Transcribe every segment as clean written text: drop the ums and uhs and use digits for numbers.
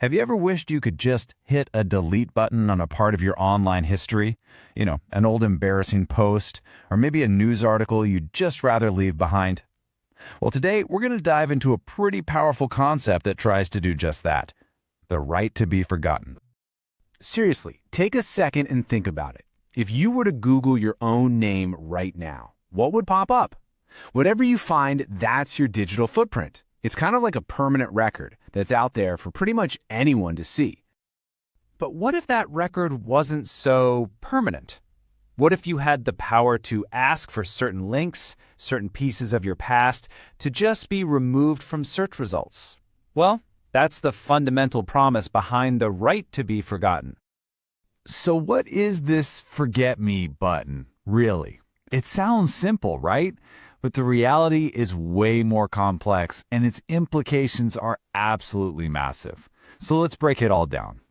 Have you ever wished you could just hit a delete button on a part of your online history? An old embarrassing post, or maybe a news article you'd just rather leave behind? Well, today we're going to dive into a pretty powerful concept that tries to do just that: the right to be forgotten. Seriously, take a second and think about it. If you were to Google your own name right now, what would pop up? Whatever you find, that's your digital footprint. It's kind of like a permanent record that's out there for pretty much anyone to see. But what if that record wasn't so permanent? What if you had the power to ask for certain links, certain pieces of your past, to just be removed from search results? Well, that's the fundamental promise behind the right to be forgotten. So what is this forget me button, really? It sounds simple, right? But the reality is way more complex, and its implications are absolutely massive. So let's break it all down.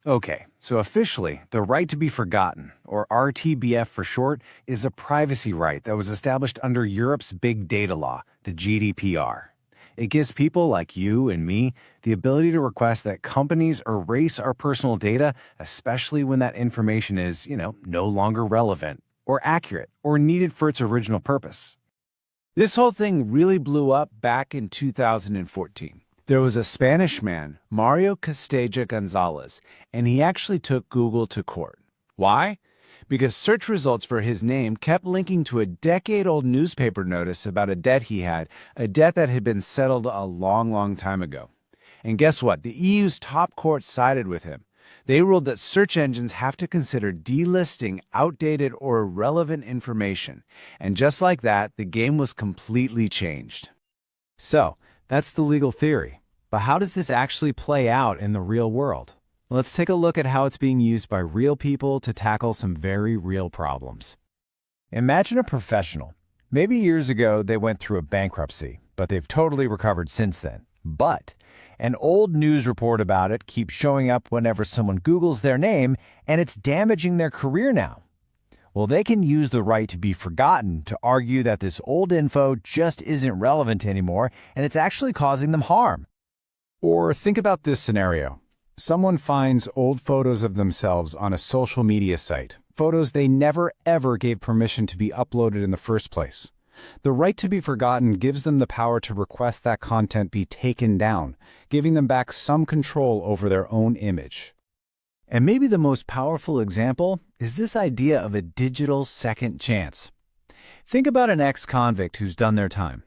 Okay, so officially, the right to be forgotten, or RTBF for short, is a privacy right that was established under Europe's big data law, the GDPR. It gives people like you and me the ability to request that companies erase our personal data, especially when that information is, no longer relevant, or accurate, or needed for its original purpose. This whole thing really blew up back in 2014. There was a Spanish man, Mario Castella Gonzalez, and he actually took Google to court. Why? Because search results for his name kept linking to a decade-old newspaper notice about a debt he had, a debt that had been settled a long time ago. And guess what? The EU's top court sided with him. They ruled that search engines have to consider delisting outdated or irrelevant information. And just like that, the game was completely changed. So, that's the legal theory. But how does this actually play out in the real world? Let's take a look at how it's being used by real people to tackle some very real problems. Imagine a professional. Maybe years ago they went through a bankruptcy, but they've totally recovered since then. But an old news report about it keeps showing up whenever someone Googles their name, and it's damaging their career now. Well, they can use the right to be forgotten to argue that this old info just isn't relevant anymore, and it's actually causing them harm. Or think about this scenario. Someone finds old photos of themselves on a social media site, photos they never ever gave permission to be uploaded in the first place. The right to be forgotten gives them the power to request that content be taken down, giving them back some control over their own image. And maybe the most powerful example is this idea of a digital second chance. Think about an ex-convict who's done their time.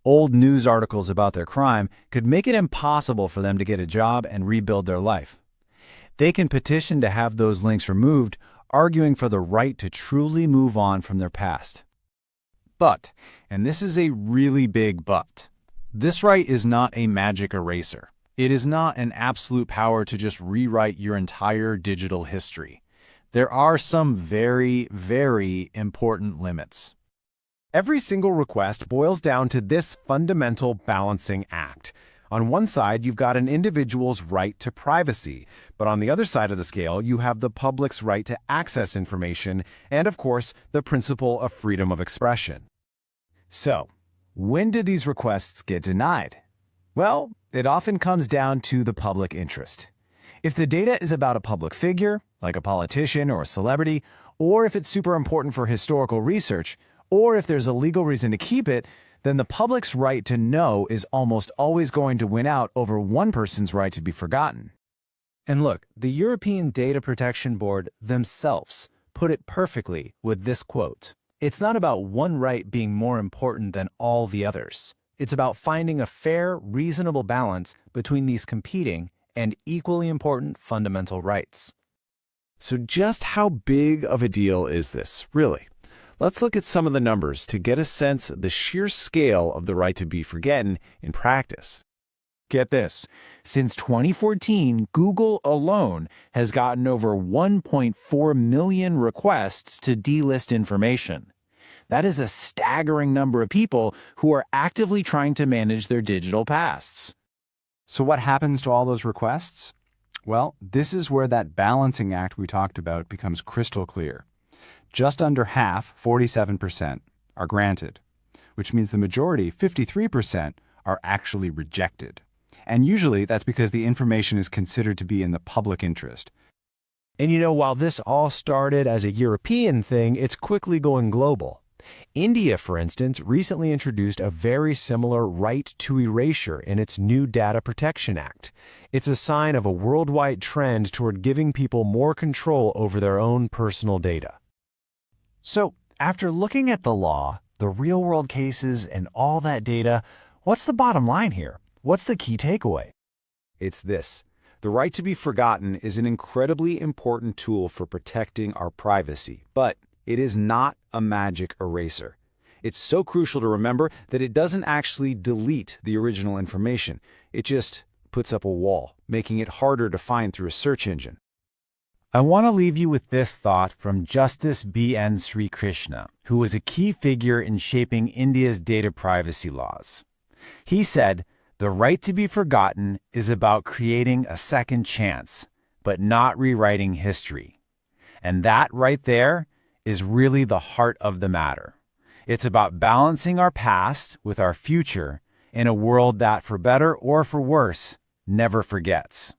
Old news articles about their crime could make it impossible for them to get a job and rebuild their life. They can petition to have those links removed, arguing for the right to truly move on from their past. But, and this is a really big but, this right is not a magic eraser. It is not an absolute power to just rewrite your entire digital history. There are some very, very important limits. Every single request boils down to this fundamental balancing act. On one side, you've got an individual's right to privacy, but on the other side of the scale, you have the public's right to access information and, of course, the principle of freedom of expression. So, when do these requests get denied? Well, it often comes down to the public interest. If the data is about a public figure, like a politician or a celebrity, or if it's super important for historical research, or if there's a legal reason to keep it, then the public's right to know is almost always going to win out over one person's right to be forgotten. And look, the European Data Protection Board themselves put it perfectly with this quote: "It's not about one right being more important than all the others. It's about finding a fair, reasonable balance between these competing and equally important fundamental rights." So just how big of a deal is this, really? Let's look at some of the numbers to get a sense of the sheer scale of the right to be forgotten in practice. Get this, since 2014, Google alone has gotten over 1.4 million requests to delist information. That is a staggering number of people who are actively trying to manage their digital pasts. So what happens to all those requests? Well, this is where that balancing act we talked about becomes crystal clear. Just under half, 47%, are granted, which means the majority, 53%, are actually rejected. And usually that's because the information is considered to be in the public interest. And while this all started as a European thing, it's quickly going global. India, for instance, recently introduced a very similar right to erasure in its new Data Protection Act. It's a sign of a worldwide trend toward giving people more control over their own personal data. So, after looking at the law, the real-world cases, and all that data, what's the bottom line here? What's the key takeaway? It's this. The right to be forgotten is an incredibly important tool for protecting our privacy, but it is not a magic eraser. It's so crucial to remember that it doesn't actually delete the original information. It just puts up a wall, making it harder to find through a search engine. I want to leave you with this thought from Justice B.N. Sri Krishna, who was a key figure in shaping India's data privacy laws. He said, "The right to be forgotten is about creating a second chance, but not rewriting history." And that right there is really the heart of the matter. It's about balancing our past with our future in a world that, for better or for worse, never forgets.